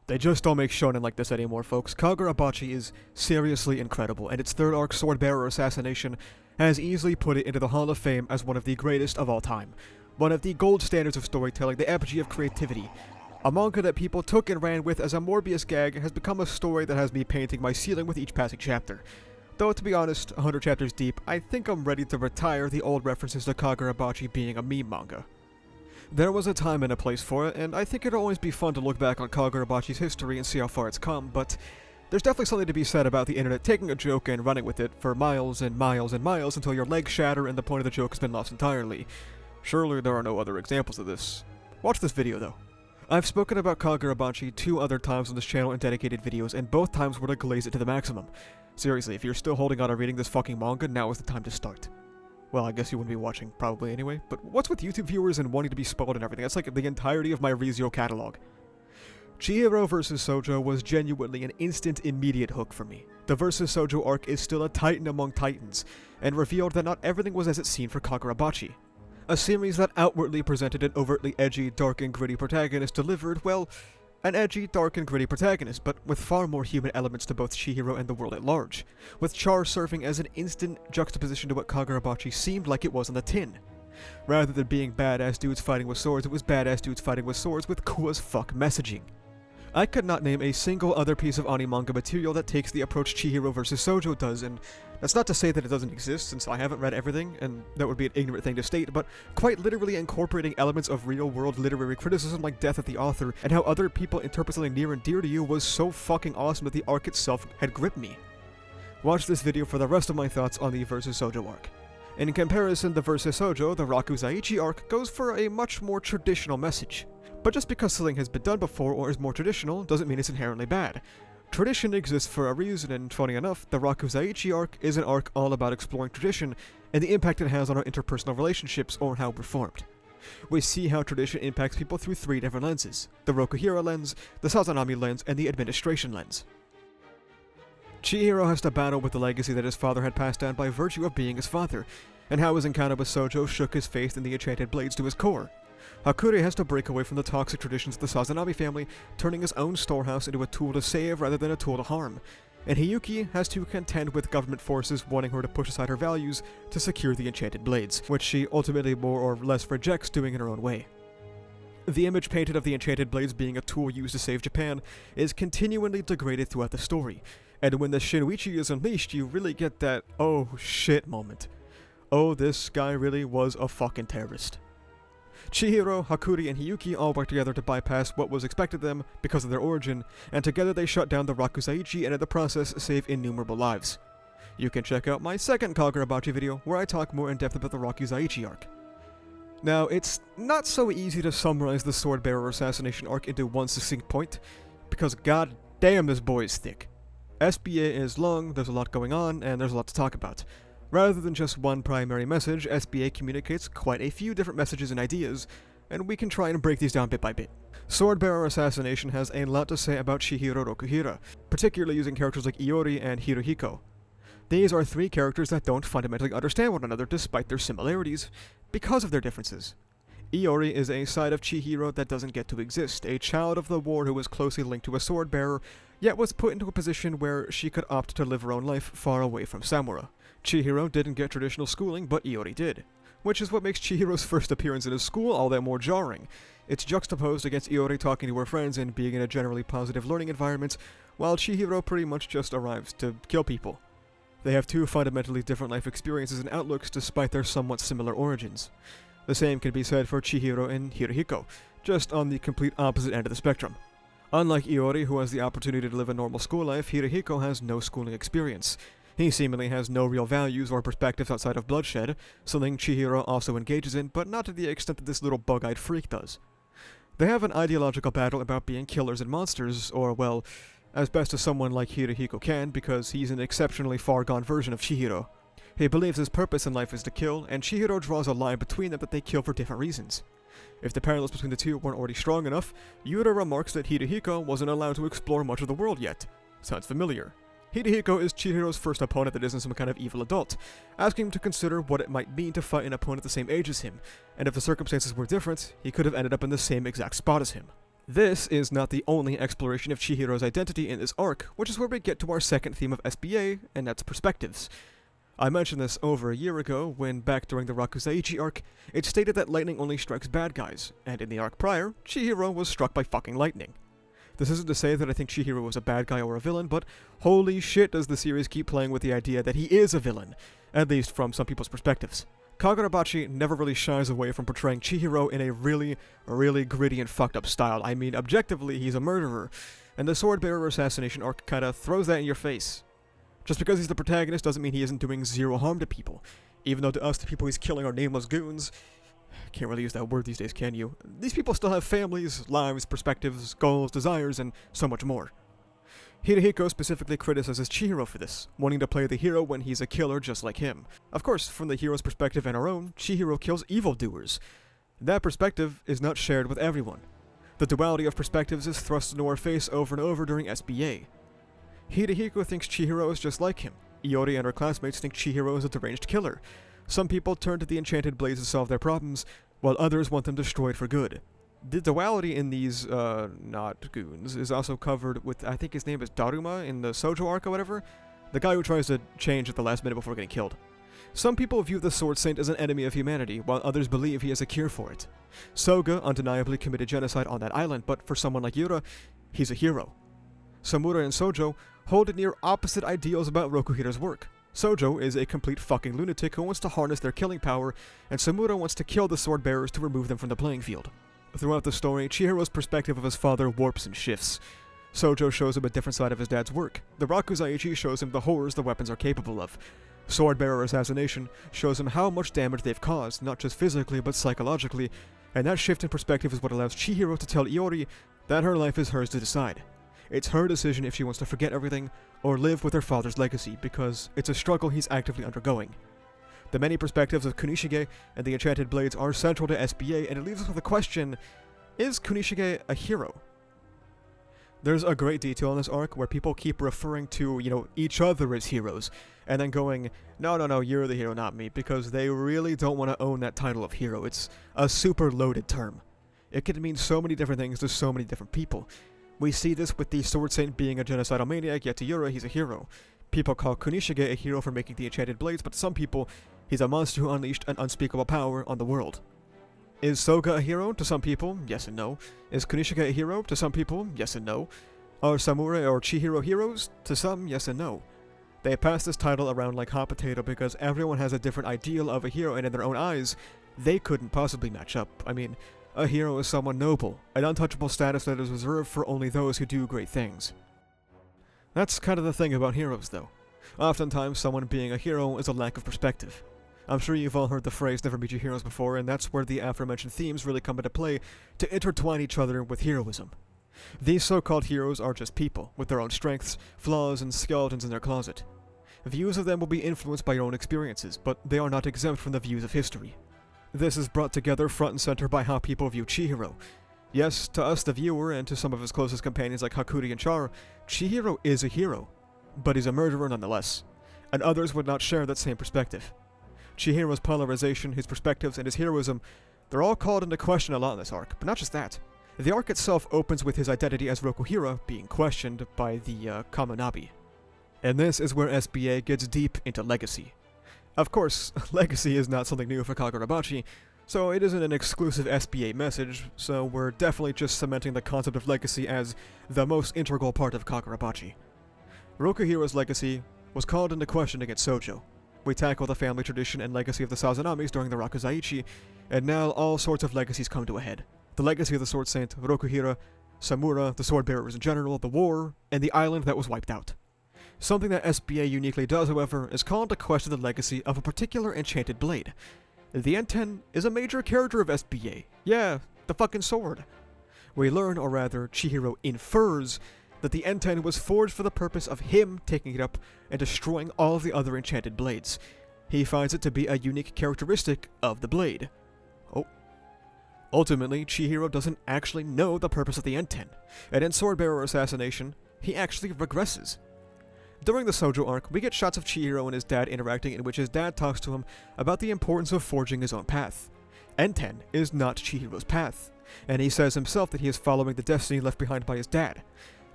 They just don't make shonen like this anymore, folks. Kagurabachi is seriously incredible, and its third arc, Bearer Assassination, has easily put it into the Hall of Fame as one of the greatest of all time. One of the gold standards of storytelling, the apogee of creativity. A manga that people took and ran with as a Morbius gag has become a story that has me painting my ceiling with each passing chapter. Though, to be honest, 100 chapters deep, I think I'm ready to retire the old references to Kagurabachi being a meme manga. There was a time and a place for it, and I think it'll always be fun to look back on Kagurabachi's history and see how far it's come, but there's definitely something to be said about the internet taking a joke and running with it for miles and miles and miles until your legs shatter and the point of the joke has been lost entirely. Surely there are no other examples of this. Watch this video though. I've spoken about Kagurabachi 2 other times on this channel in dedicated videos, and both times were to glaze it to the maximum. Seriously, if you're still holding on to reading this fucking manga, now is the time to start. Well, I guess you wouldn't be watching, probably anyway, but what's with YouTube viewers and wanting to be spoiled and everything? That's like the entirety of my ReZero catalog. Chihiro vs. Sojo was genuinely an instant, immediate hook for me. The vs. Sojo arc is still a titan among titans, and revealed that not everything was as it seemed for Kagurabachi. A series that outwardly presented an overtly edgy, dark and gritty protagonist delivered, well, an edgy, dark and gritty protagonist, but with far more human elements to both Chihiro and the world at large, with Char serving as an instant juxtaposition to what Kagurabachi seemed like it was on the tin. Rather than being badass dudes fighting with swords, it was badass dudes fighting with swords with cool as fuck messaging. I could not name a single other piece of anime material that takes the approach Chihiro vs. Sojo does, and that's not to say that it doesn't exist, since I haven't read everything, and that would be an ignorant thing to state, but quite literally incorporating elements of real-world literary criticism like death of the author, and how other people interpret something near and dear to you was so fucking awesome that the arc itself had gripped me. Watch this video for the rest of my thoughts on the vs. Sojo arc. In comparison, the vs. Sojo, the Rakuzaichi arc, goes for a much more traditional message. But just because something has been done before or is more traditional doesn't mean it's inherently bad. Tradition exists for a reason, and funny enough, the Rakuzaichi arc is an arc all about exploring tradition and the impact it has on our interpersonal relationships or how we're formed. We see how tradition impacts people through 3 different lenses: the Rokuhira lens, the Sazanami lens, and the administration lens. Chihiro has to battle with the legacy that his father had passed down by virtue of being his father, and how his encounter with Sojo shook his faith in the enchanted blades to his core. Hakure has to break away from the toxic traditions of the Sazanami family, turning his own storehouse into a tool to save rather than a tool to harm. And Hiyuki has to contend with government forces wanting her to push aside her values to secure the enchanted blades, which she ultimately more or less rejects doing in her own way. The image painted of the enchanted blades being a tool used to save Japan is continually degraded throughout the story, and when the Shinwichi is unleashed, you really get that oh shit moment. Oh, this guy really was a fucking terrorist. Chihiro, Hakuri, and Hiyuki all work together to bypass what was expected of them because of their origin, and together they shut down the Rakuzaichi and in the process save innumerable lives. You can check out my second Kagurabachi video where I talk more in depth about the Rakuzaichi arc. Now, it's not so easy to summarize the Bearer Assassination arc into one succinct point, because god damn this boy is thick. SBA is long, there's a lot going on, and there's a lot to talk about. Rather than just one primary message, SBA communicates quite a few different messages and ideas, and we can try and break these down bit by bit. Bearer Assassination has a lot to say about Chihiro Rokuhira, particularly using characters like Iori and Hiruhiko. These are 3 characters that don't fundamentally understand one another despite their similarities, because of their differences. Iori is a side of Chihiro that doesn't get to exist, a child of the war who was closely linked to a sword bearer, yet was put into a position where she could opt to live her own life far away from Samura. Chihiro didn't get traditional schooling, but Iori did, which is what makes Chihiro's first appearance in his school all that more jarring. It's juxtaposed against Iori talking to her friends and being in a generally positive learning environment, while Chihiro pretty much just arrives to kill people. They have 2 fundamentally different life experiences and outlooks despite their somewhat similar origins. The same can be said for Chihiro and Hiruhiko, just on the complete opposite end of the spectrum. Unlike Iori, who has the opportunity to live a normal school life, Hiruhiko has no schooling experience. He seemingly has no real values or perspectives outside of bloodshed, something Chihiro also engages in, but not to the extent that this little bug-eyed freak does. They have an ideological battle about being killers and monsters, or, well, as best as someone like Hiruhiko can, because he's an exceptionally far-gone version of Chihiro. He believes his purpose in life is to kill, and Chihiro draws a line between them that they kill for different reasons. If the parallels between the two weren't already strong enough, Yuta remarks that Hiruhiko wasn't allowed to explore much of the world yet. Sounds familiar. Hiruhiko is Chihiro's first opponent that isn't some kind of evil adult, asking him to consider what it might mean to fight an opponent the same age as him, and if the circumstances were different, he could have ended up in the same exact spot as him. This is not the only exploration of Chihiro's identity in this arc, which is where we get to our second theme of SBA, and that's perspectives. I mentioned this over a year ago, when back during the Rakuzaichi arc, it stated that lightning only strikes bad guys, and in the arc prior, Chihiro was struck by fucking lightning. This isn't to say that I think Chihiro was a bad guy or a villain, but holy shit does the series keep playing with the idea that he is a villain, at least from some people's perspectives. Kagurabachi never really shies away from portraying Chihiro in a really gritty and fucked up style. I mean, objectively, he's a murderer, and the Bearer Assassination arc kinda throws that in your face. Just because he's the protagonist doesn't mean he isn't doing zero harm to people, even though to us the people he's killing are nameless goons. Can't really use that word these days, can you? These people still have families, lives, perspectives, goals, desires, and so much more. Hiruhiko specifically criticizes Chihiro for this, wanting to play the hero when he's a killer just like him. Of course, from the hero's perspective and our own, Chihiro kills evildoers. That perspective is not shared with everyone. The duality of perspectives is thrust into our face over and over during SBA. Hiruhiko thinks Chihiro is just like him. Iori and her classmates think Chihiro is a deranged killer. Some people turn to the enchanted blades to solve their problems, while others want them destroyed for good. The duality in these, not goons, is also covered with, I think his name is Daruma in the Sojo arc or whatever, the guy who tries to change at the last minute before getting killed. Some people view the Sword Saint as an enemy of humanity, while others believe he has a cure for it. Soga undeniably committed genocide on that island, but for someone like Yura, he's a hero. Samura and Sojo hold near opposite ideals about Rokuhira's work. Sojo is a complete fucking lunatic who wants to harness their killing power, and Samura wants to kill the sword bearers to remove them from the playing field. Throughout the story, Chihiro's perspective of his father warps and shifts. Sojo shows him a different side of his dad's work. The Rakuzaichi shows him the horrors the weapons are capable of. Bearer Assassination shows him how much damage they've caused, not just physically but psychologically, and that shift in perspective is what allows Chihiro to tell Iori that her life is hers to decide. It's her decision if she wants to forget everything or live with her father's legacy, because it's a struggle he's actively undergoing. The many perspectives of Kunishige and the Enchanted Blades are central to SBA, and it leaves us with the question, is Kunishige a hero? There's a great detail in this arc where people keep referring to, each other as heroes, and then going, no, you're the hero, not me, because they really don't want to own that title of hero. It's a super loaded term. It can mean so many different things to so many different people. We see this with the Sword Saint being a genocidal maniac, yet to Yura he's a hero. People call Kunishige a hero for making the Enchanted Blades, but to some people, he's a monster who unleashed an unspeakable power on the world. Is Soga a hero? To some people, yes and no. Is Kunishige a hero? To some people, yes and no. Are Samura or Chihiro heroes? To some, yes and no. They pass this title around like hot potato because everyone has a different ideal of a hero, and in their own eyes, they couldn't possibly match up. I mean, a hero is someone noble, an untouchable status that is reserved for only those who do great things. That's kind of the thing about heroes, though. Oftentimes, someone being a hero is a lack of perspective. I'm sure you've all heard the phrase, never meet your heroes before, and that's where the aforementioned themes really come into play to intertwine each other with heroism. These so-called heroes are just people, with their own strengths, flaws, and skeletons in their closet. Views of them will be influenced by your own experiences, but they are not exempt from the views of history. This is brought together front and center by how people view Chihiro. Yes, to us the viewer, and to some of his closest companions like Hakuri and Char, Chihiro is a hero, but he's a murderer nonetheless, and others would not share that same perspective. Chihiro's polarization, his perspectives, and his heroism, they're all called into question a lot in this arc, but not just that. The arc itself opens with his identity as Rokuhira being questioned by the Kaminabi. And this is where SBA gets deep into legacy. Of course, legacy is not something new for Kagurabachi, so it isn't an exclusive SBA message, so we're definitely just cementing the concept of legacy as the most integral part of Kagurabachi. Rokuhira's legacy was called into question against Sojo. We tackle the family tradition and legacy of the Sazanamis during the Rakuzaichi, and now all sorts of legacies come to a head. The legacy of the Sword Saint, Rokuhira, Samura, the Sword Bearers in general, the war, and the island that was wiped out. Something that SBA uniquely does, however, is call into question the legacy of a particular enchanted blade. The N10 is a major character of SBA. Yeah, the fucking sword. We learn, or rather, Chihiro infers, that the N10 was forged for the purpose of him taking it up and destroying all of the other enchanted blades. He finds it to be a unique characteristic of the blade. Ultimately, Chihiro doesn't actually know the purpose of the N10, and in Bearer Assassination, he actually regresses. During the Sojo arc, we get shots of Chihiro and his dad interacting in which his dad talks to him about the importance of forging his own path. N10 is not Chihiro's path. and he says himself that he is following the destiny left behind by his dad.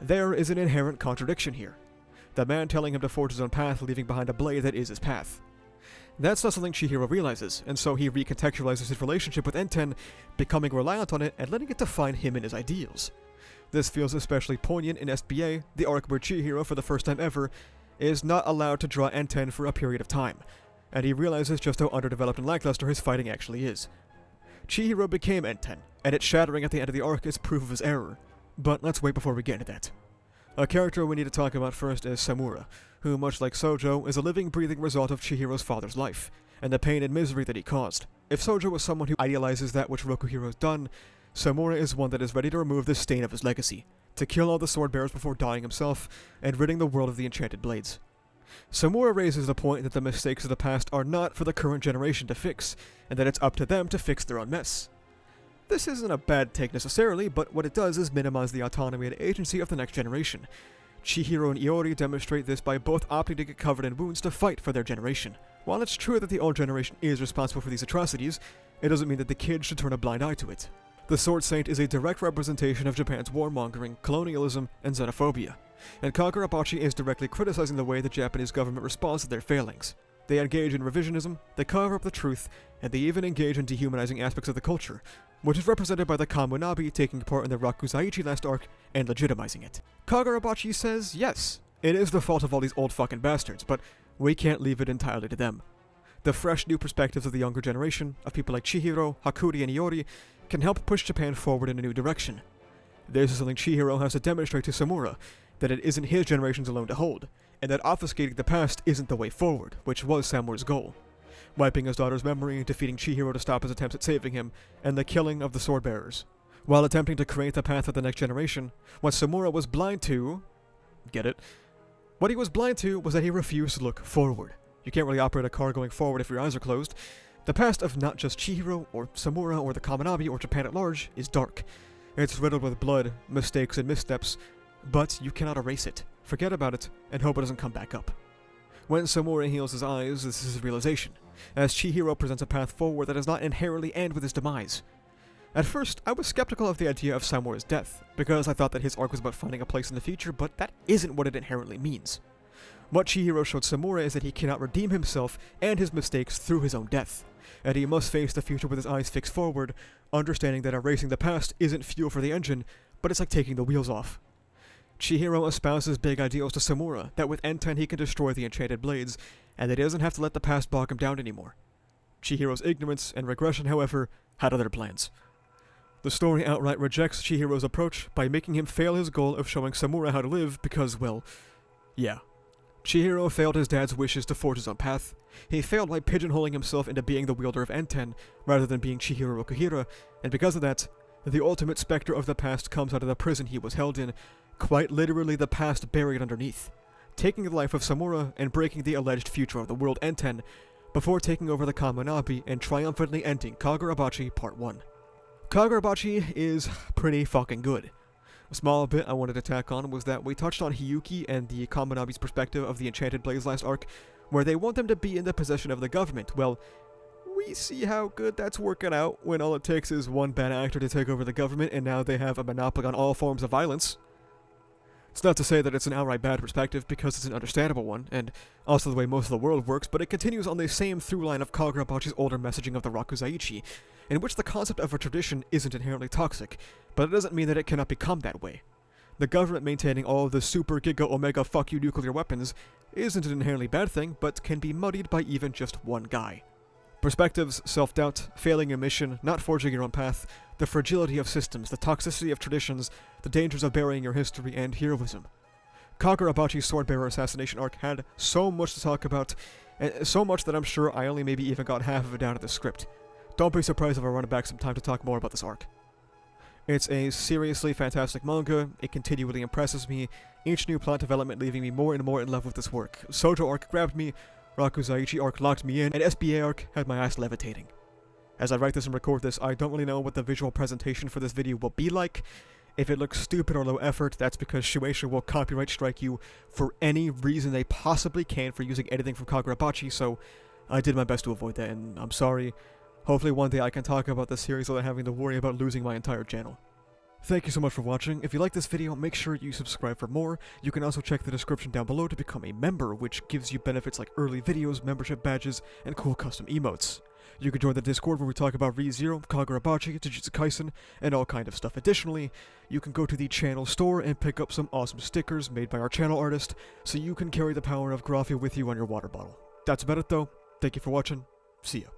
There is an inherent contradiction here. The man telling him to forge his own path, leaving behind a blade that is his path. That's not something Chihiro realizes, and so he recontextualizes his relationship with Enten, becoming reliant on it and letting it define him and his ideals. This feels especially poignant in SBA, the arc where Chihiro, for the first time ever, is not allowed to draw Enten for a period of time, and he realizes just how underdeveloped and lackluster his fighting actually is. Chihiro became Enten, and its shattering at the end of the arc is proof of his error. But let's wait before we get into that. A character we need to talk about first is Samura, who, much like Sojo, is a living, breathing result of Chihiro's father's life, and the pain and misery that he caused. If Sojo was someone who idealizes that which Rokuhiro's done, Samura is one that is ready to remove the stain of his legacy, to kill all the sword bearers before dying himself, and ridding the world of the enchanted blades. Samura raises the point that the mistakes of the past are not for the current generation to fix, and that it's up to them to fix their own mess. This isn't a bad take necessarily, but what it does is minimize the autonomy and agency of the next generation. Chihiro and Iori demonstrate this by both opting to get covered in wounds to fight for their generation. While it's true that the old generation is responsible for these atrocities, it doesn't mean that the kids should turn a blind eye to it. The Sword Saint is a direct representation of Japan's warmongering, colonialism, and xenophobia, and Kagurabachi is directly criticizing the way the Japanese government responds to their failings. They engage in revisionism, they cover up the truth, and they even engage in dehumanizing aspects of the culture, which is represented by the Kamunabi taking part in the Rakuzaichi last arc and legitimizing it. Kagurabachi says, yes, it is the fault of all these old fucking bastards, but we can't leave it entirely to them. The fresh new perspectives of the younger generation, of people like Chihiro, Hakuri, and Iori, can help push Japan forward in a new direction. This is something Chihiro has to demonstrate to Samura, that it isn't his generations alone to hold, and that obfuscating the past isn't the way forward, which was Samura's goal. Wiping his daughter's memory, defeating Chihiro to stop his attempts at saving him, and the killing of the sword bearers. While attempting to create the path of the next generation, what Samura was blind to... Get it? What he was blind to was that he refused to look forward. You can't really operate a car going forward if your eyes are closed. The past of not just Chihiro, or Samura, or the Kamunabi, or Japan at large, is dark. It's riddled with blood, mistakes, and missteps, but you cannot erase it, forget about it, and hope it doesn't come back up. When Samura heals his eyes, this is his realization, as Chihiro presents a path forward that does not inherently end with his demise. At first, I was skeptical of the idea of Samura's death, because I thought that his arc was about finding a place in the future, but that isn't what it inherently means. What Chihiro showed Samura is that he cannot redeem himself and his mistakes through his own death, and he must face the future with his eyes fixed forward, understanding that erasing the past isn't fuel for the engine, but it's like taking the wheels off. Chihiro espouses big ideals to Samura, that with Enten he can destroy the enchanted blades, and that he doesn't have to let the past bog him down anymore. Chihiro's ignorance and regression, however, had other plans. The story outright rejects Chihiro's approach by making him fail his goal of showing Samura how to live because, well, yeah. Chihiro failed his dad's wishes to forge his own path. He failed by pigeonholing himself into being the wielder of Enten, rather than being Chihiro Rokuhira, and because of that, the ultimate specter of the past comes out of the prison he was held in, quite literally the past buried underneath, taking the life of Samura and breaking the alleged future of the world Enten, before taking over the Kamunabi and triumphantly ending Kagurabachi Part 1. Kagurabachi is pretty fucking good. A small bit I wanted to tack on was that we touched on Hiyuki and the Kamunabi's perspective of the Enchanted Blades last arc, where they want them to be in the possession of the government. Well, we see how good that's working out when all it takes is one bad actor to take over the government and now they have a monopoly on all forms of violence. It's not to say that it's an outright bad perspective, because it's an understandable one, and also the way most of the world works, but it continues on the same through line of Kagurabachi's older messaging of the Rakuzaichi, in which the concept of a tradition isn't inherently toxic, but it doesn't mean that it cannot become that way. The government maintaining all of the super giga omega fuck you nuclear weapons isn't an inherently bad thing, but can be muddied by even just one guy. Perspectives, self-doubt, failing a mission, not forging your own path, the fragility of systems, the toxicity of traditions, the dangers of burying your history, and heroism. Kagurabachi's Bearer Assassination arc had so much to talk about, and so much that I'm sure I only maybe even got half of it down to the script. Don't be surprised if I run it back some time to talk more about this arc. It's a seriously fantastic manga, it continually impresses me, each new plot development leaving me more and more in love with this work. Sojo arc grabbed me, Rakuzaichi arc locked me in, and SBA arc had my ass levitating. As I write this and record this, I don't really know what the visual presentation for this video will be like. If it looks stupid or low effort, that's because Shueisha will copyright strike you for any reason they possibly can for using anything from Kagurabachi, so I did my best to avoid that, and I'm sorry. Hopefully one day I can talk about the series without having to worry about losing my entire channel. Thank you so much for watching. If you like this video, make sure you subscribe for more. You can also check the description down below to become a member, which gives you benefits like early videos, membership badges, and cool custom emotes. You can join the Discord where we talk about Re:Zero, Kagurabachi, Jujutsu Kaisen, and all kind of stuff. Additionally, you can go to the channel store and pick up some awesome stickers made by our channel artist, so you can carry the power of Graphia with you on your water bottle. That's about it though. Thank you for watching. See ya.